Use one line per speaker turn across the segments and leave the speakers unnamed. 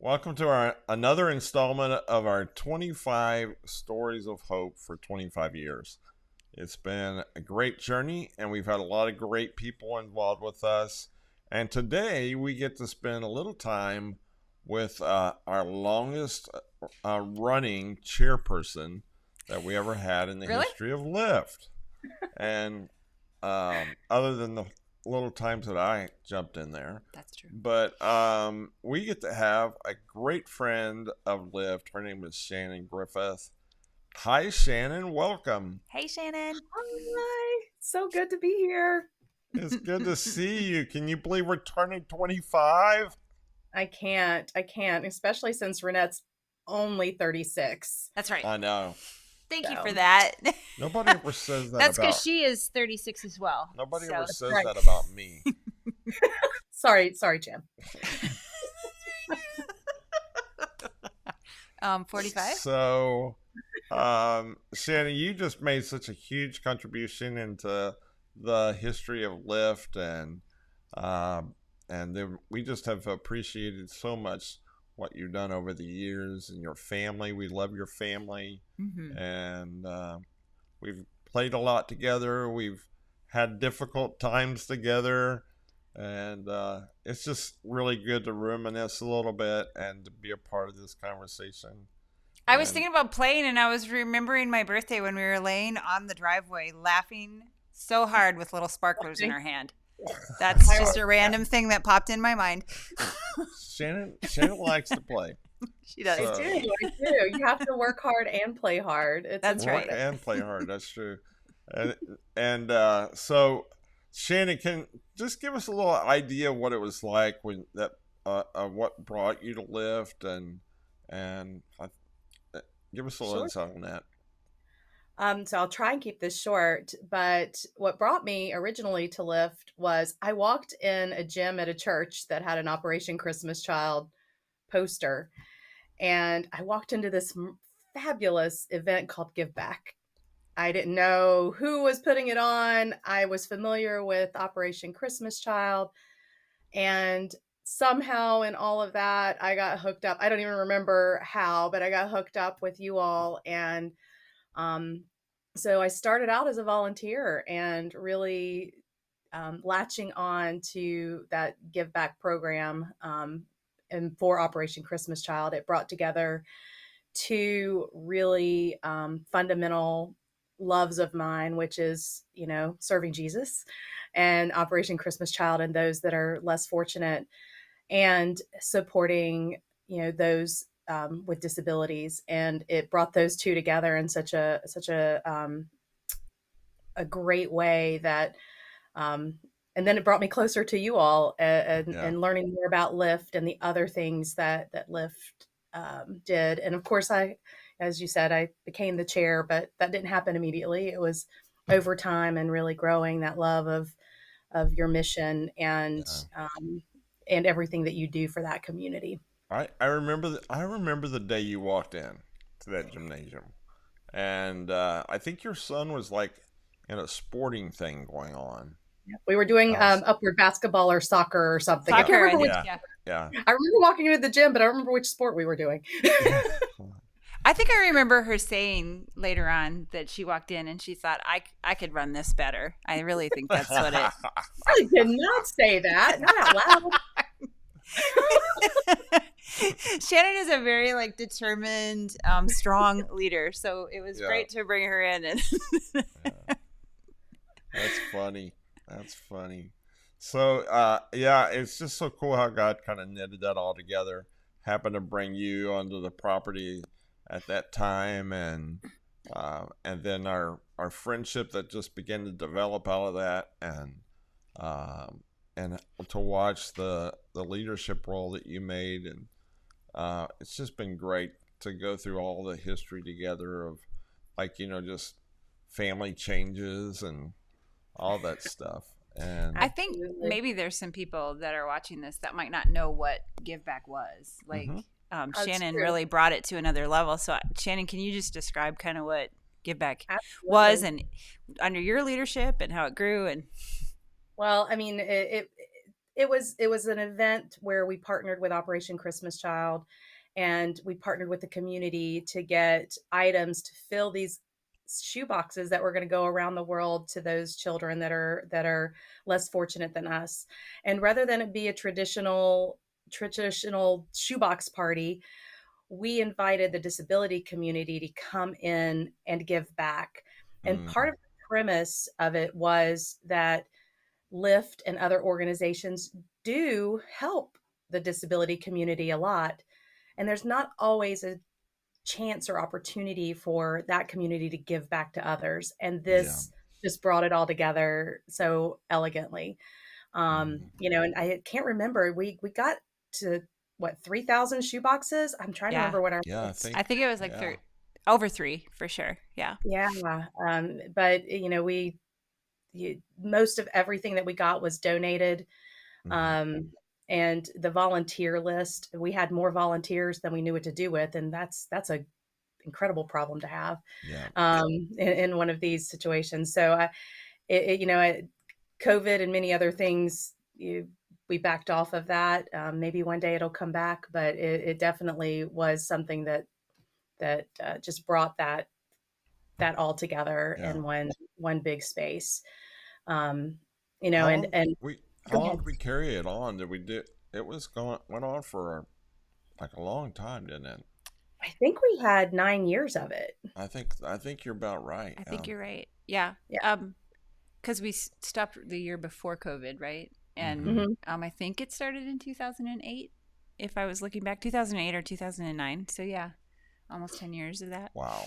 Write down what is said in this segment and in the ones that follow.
Welcome to our another installment of our 25 Stories of Hope for 25 years. It's been a great journey, and we've had a lot of great people involved with us. And today we get to spend a little time with our longest running chairperson that we ever had in the
Really?
history of Lyft. And other than the little times that I jumped in there.
That's true.
But we get to have a great friend of Lyft. Her name is Shannon Griffith. Hi, Shannon. Welcome.
Hey, Shannon.
Hi. So good to be here.
It's good to see you. Can you believe we're turning 25?
I can't, especially since Renette's only 36.
That's right.
I know.
Thank you
So.
for that.
Nobody ever says that
That's
about...
because she is 36 as well.
Nobody
So-
ever says
right.
that about me.
Sorry, Jim.
45?
So, Shannon, you just made such a huge contribution into the history of Lyft, and then we just have appreciated so much what you've done over the years and your family. We love your family, and we've played a lot together. We've had difficult times together, and it's just really good to reminisce a little bit and to be a part of this conversation.
I was
And-
thinking about playing, and I was remembering my birthday when we were laying on the driveway laughing so hard with little sparklers in our hand. That's just a random thing that popped in my mind.
Shannon likes to play.
She does.
So-
I do. You have to work hard and play hard.
That's right.
Work and play hard. That's true. And so, Shannon, can just give us a little idea of what it was like when that what brought you to Lyft, and give us a little
Sure.
insight on that.
So I'll try and keep this short, but what brought me originally to Lyft was I walked in a gym at a church that had an Operation Christmas Child poster, and I walked into this fabulous event called Give Back. I didn't know who was putting it on. I was familiar with Operation Christmas Child, and somehow in all of that, I got hooked up. I don't even remember how, but I got hooked up with you all, and so I started out as a volunteer and really latching on to that Give Back program. And for Operation Christmas Child, it brought together two really fundamental loves of mine, which is, serving Jesus and Operation Christmas Child and those that are less fortunate, and supporting, those with disabilities. And it brought those two together in such a great way that, and then it brought me closer to you all, and learning more about Lyft and the other things that Lyft did. And of course, as you said, I became the chair, but that didn't happen immediately. It was over time and really growing that love of your mission and everything that you do for that community.
I remember the day you walked in to that gymnasium, and I think your son was like in a sporting thing going on.
We were doing upward basketball or soccer or something. I can't
Soccer,
remember
I
which.
think,
Yeah.
I remember walking into the gym, but I don't remember which sport we were doing.
I think I remember her saying later on that she walked in and she thought, I could run this better. I really think that's what it...
I did not say that. Not out loud.
Shannon is a very determined, strong leader. So it was great to bring her in. And
That's funny. So, it's just so cool how God kind of knitted that all together. Happened to bring you onto the property at that time, and then our friendship that just began to develop out of that, and to watch the leadership role that you made, and it's just been great to go through all the history together of just family changes and all that stuff. And
I think maybe there's some people that are watching this that might not know what Give Back was. Shannon
true.
really brought it to another level. So, Shannon, can you just describe kind of what Give Back
Absolutely.
was and under your leadership and how it grew? And
Well, I mean, it it was an event where we partnered with Operation Christmas Child, and we partnered with the community to get items to fill these shoe boxes that were going to go around the world to those children that are less fortunate than us. And rather than it be a traditional shoebox party, we invited the disability community to come in and give back. And part
Mm,
of the premise of it was that Lyft and other organizations do help the disability community a lot. And there's not always a chance or opportunity for that community to give back to others. And
yeah.
this just brought it all together so elegantly.
Mm,
And I can't remember, we got to what, 3,000 shoe boxes? I'm trying to
Yeah.
remember what our
yeah, I
I
think,
think it was like
yeah.
over three for sure. Yeah.
yeah. But most of everything that we got was donated.
Hmm.
Um, and the volunteer list, we had more volunteers than we knew what to do with, and that's a incredible problem to have
Yeah.
in one of these situations. So COVID and many other things, we backed off of that. Maybe one day it'll come back, but it definitely was something that just brought that all together
Yeah.
in one big space. Um,
How
and
long we how
go
long
ahead.
did we carry it on? Did we do it was going went on for like a long time, didn't it?
I think we had 9 years of it.
I think you're about right.
I
Yeah.
think you're right. Yeah.
Yeah.
Because we stopped the year before COVID, right? And
Hmm.
Hmm.
I think it started in 2008. If I was looking back, 2008 or 2009. So yeah, almost 10 years of that.
Wow.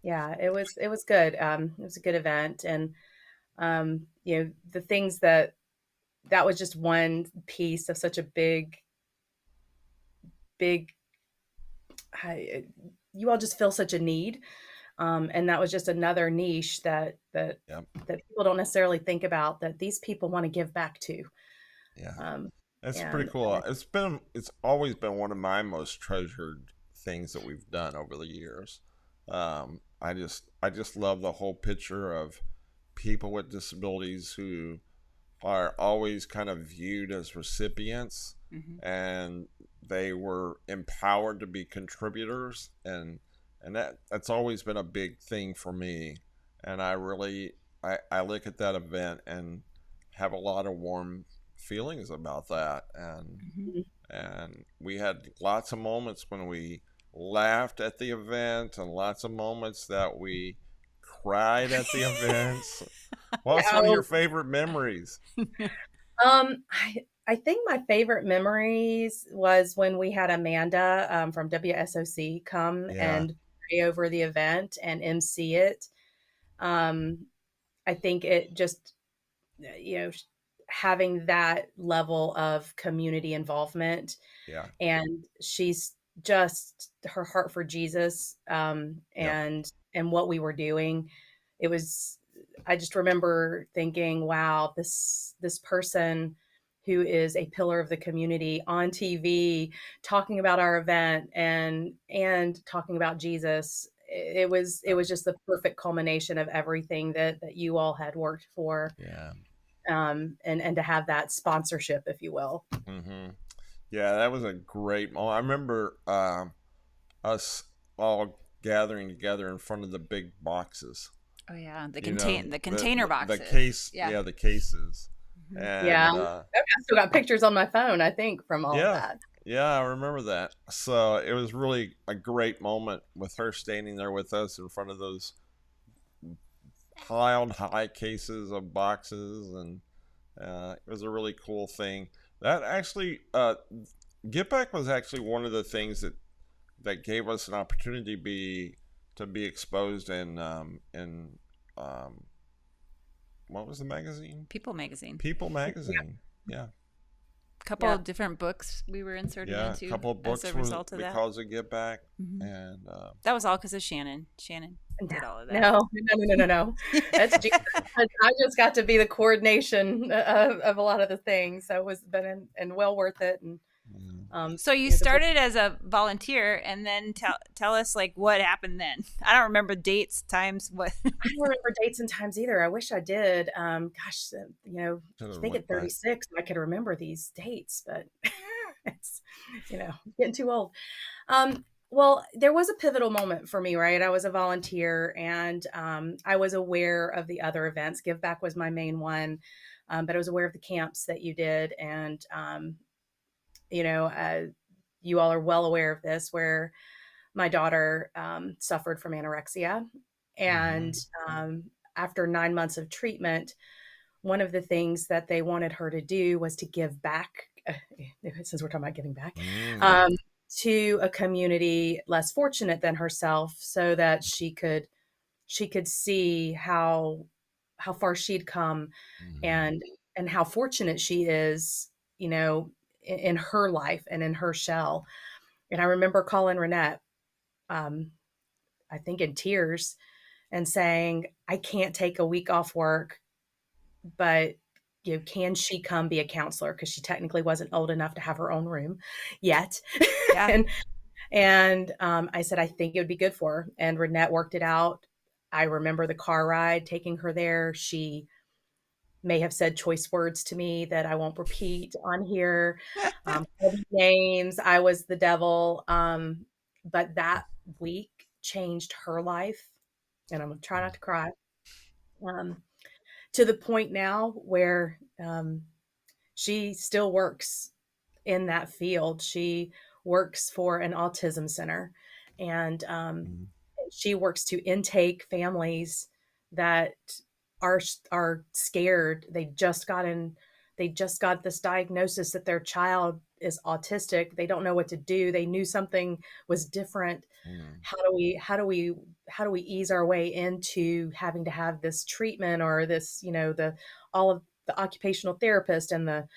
Yeah, it was good. It was a good event, and the things that was just one piece of such a big. You all just feel such a need, and that was just another niche
Yep.
that people don't necessarily think about, that these people want to give back to.
Yeah.
Um,
That's pretty
and
cool. It's always been one of my most treasured things that we've done over the years. I just love the whole picture of people with disabilities who are always kind of viewed as recipients,
Hmm.
and they were empowered to be contributors, and that's always been a big thing for me. And I look at that event and have a lot of warm feelings about that. and
Hmm.
and we had lots of moments when we laughed at the event, and lots of moments that we cried at the events. What's one of
oh,
your favorite memories?
I think my favorite memories was when we had Amanda from WSOC come
Yeah.
and pray over the event and MC it. Um, I think it just, you know, having that level of community involvement,
Yeah.
and she's just, her heart for Jesus,
Yep.
and what we were doing. It was, I just remember thinking, wow, this person who is a pillar of the community on TV talking about our event and talking about Jesus. It
Yep.
was just the perfect culmination of everything that you all had worked for,
Yeah.
and to have that sponsorship, if you will.
Hmm. Yeah, that was a great moment. I remember us all gathering together in front of the big boxes.
Oh yeah,
You know,
the container
the
boxes.
case,
Yeah.
yeah, the cases,
Hmm.
Yeah,
and
I still got pictures on my phone, I think, from all of
yeah,
that.
yeah, I remember that. So it was really a great moment with her standing there with us in front of those piled high cases of boxes, and it was a really cool thing. That actually, Get Back was actually one of the things that gave us an opportunity to be exposed in um, what was the magazine?
People magazine.
People magazine. Yeah,
A couple
Yeah.
of different books we were inserted
yeah. A
into
couple of
as
books
a
were
result of that.
because of Get Back,
Hmm.
and
That was all because of Shannon. Shannon did all of that.
No. That's Jesus. I just got to be the coordination of a lot of the things. So it was been and well worth it. And
So you
the
started as a volunteer, and then tell us like what happened then. I don't remember dates, times, what.
I don't remember dates and times either. I wish I did. Gosh,
Should
I
have
think at
looked back.
36 I could remember these dates, but it's, getting too old. Well, there was a pivotal moment for me, right? I was a volunteer, and I was aware of the other events. Give Back was my main one, but I was aware of the camps that you did, and you know, uh, you all are well aware of this, where my daughter suffered from anorexia. And after 9 months of treatment, one of the things that they wanted her to do was to give back, since we're talking about giving back, to a community less fortunate than herself, so that she could see how far she'd come, and how fortunate she is, in her life and in her shell. And I remember calling Renette, um, I think in tears, and saying, I can't take a week off work, but can she come be a counselor? Because she technically wasn't old enough to have her own room yet.
Yeah.
and I said, I think it would be good for her. And Renette worked it out. I remember the car ride taking her there. She may have said choice words to me that I won't repeat on here. Names. I was the devil. But that week changed her life. And I'm going to try not to cry. To the point now where she still works in that field. She works for an autism center, and she works to intake families that are scared. They just got this diagnosis that their child is autistic. They don't know what to do. They knew something was different. How do we ease our way into having to have this treatment, or this, all of the occupational therapist and the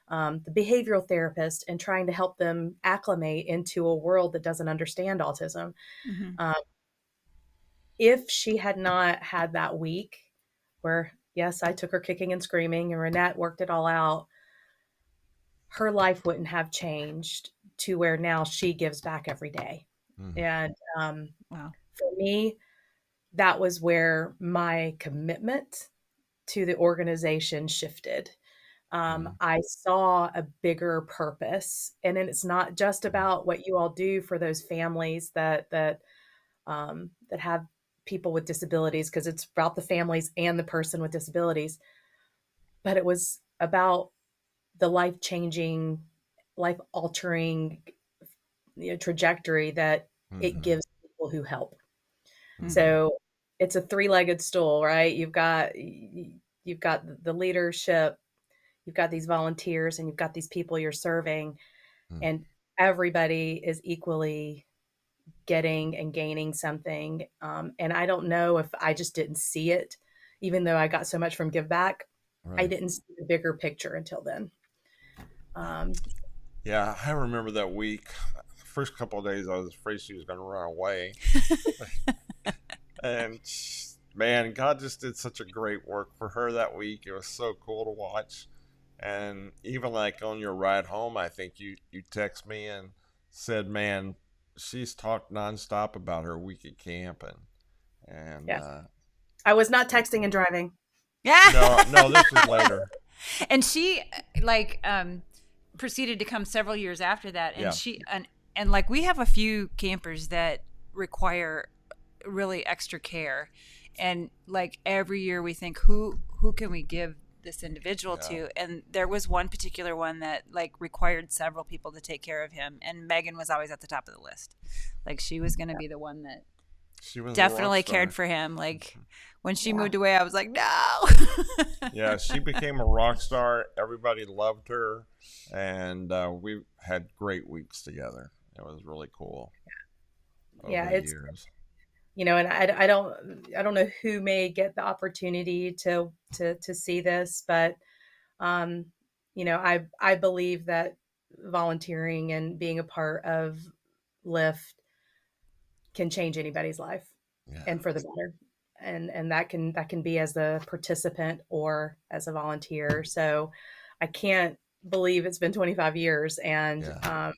behavioral therapist, and trying to help them acclimate into a world that doesn't understand autism. If she had not had that week where, yes, I took her kicking and screaming, and Renette worked it all out, her life wouldn't have changed to where now she gives back every day. And
Wow.
for me, that was where my commitment to the organization shifted. I saw a bigger purpose, and then it's not just about what you all do for those families that have people with disabilities, because it's about the families and the person with disabilities, but it was about the life-changing, life-altering, trajectory that it gives people who help. So it's a three-legged stool, right? You've got the leadership, you've got these volunteers, and you've got these people you're serving, and everybody is equally getting and gaining something. And I don't know if I just didn't see it, even though I got so much from Give Back. Right. I didn't see the bigger picture until then.
Yeah, I remember that week. The first couple of days, I was afraid she was going to run away. And man, God just did such a great work for her that week. It was so cool to watch. And even like on your ride home, I think you text me and said, man, she's talked nonstop about her week at camp. And
yes. I was not texting and driving.
Yeah.
No, this was later.
And she proceeded to come several years after that. And she and like we have a few campers that require really extra care, and like every year we think who can we give this individual to, and there was one particular one that like required several people to take care of him, and Megan was always at the top of the list. Like she was going to be the one that
she was
definitely cared for him. Like when she moved away, I was like, no.
Yeah, she became a rock star. Everybody loved her, and we had great weeks together. It was really cool.
Yeah, it's years. And I don't know who may get the opportunity to see this, but I believe that volunteering and being a part of Lift can change anybody's life, and for the better. And that can be as a participant or as a volunteer. So I can't believe it's been 25 years,
Yeah.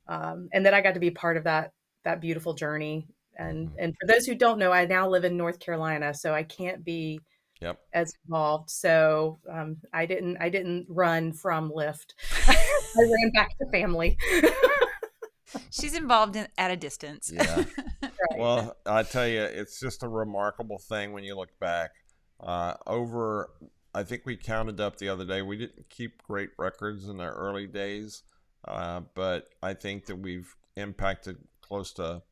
and that I got to be part of that beautiful journey. And for those who don't know, I now live in North Carolina, so I can't be
Yep.
as involved. So I didn't run from Lyft. I ran back to family.
She's involved at a distance.
Yeah.
Right.
Well, I tell you, it's just a remarkable thing when you look back. I think we counted up the other day. We didn't keep great records in the early days, but I think that we've impacted close to,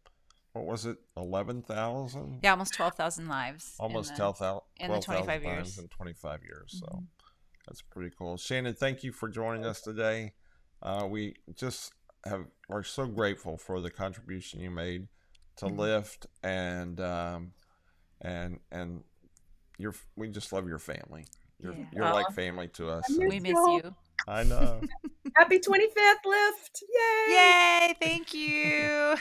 what was it, 11,000?
Yeah, almost 12,000 lives.
Almost
in
12,000
the 25 years.
lives in 25 years. So that's pretty cool. Shannon, thank you for joining us today. We just are so grateful for the contribution you made to Lyft, and we just love your family. You're like family to us.
So. We miss you.
I know.
Happy 25th, Lyft! Yay!
Yay! Thank you.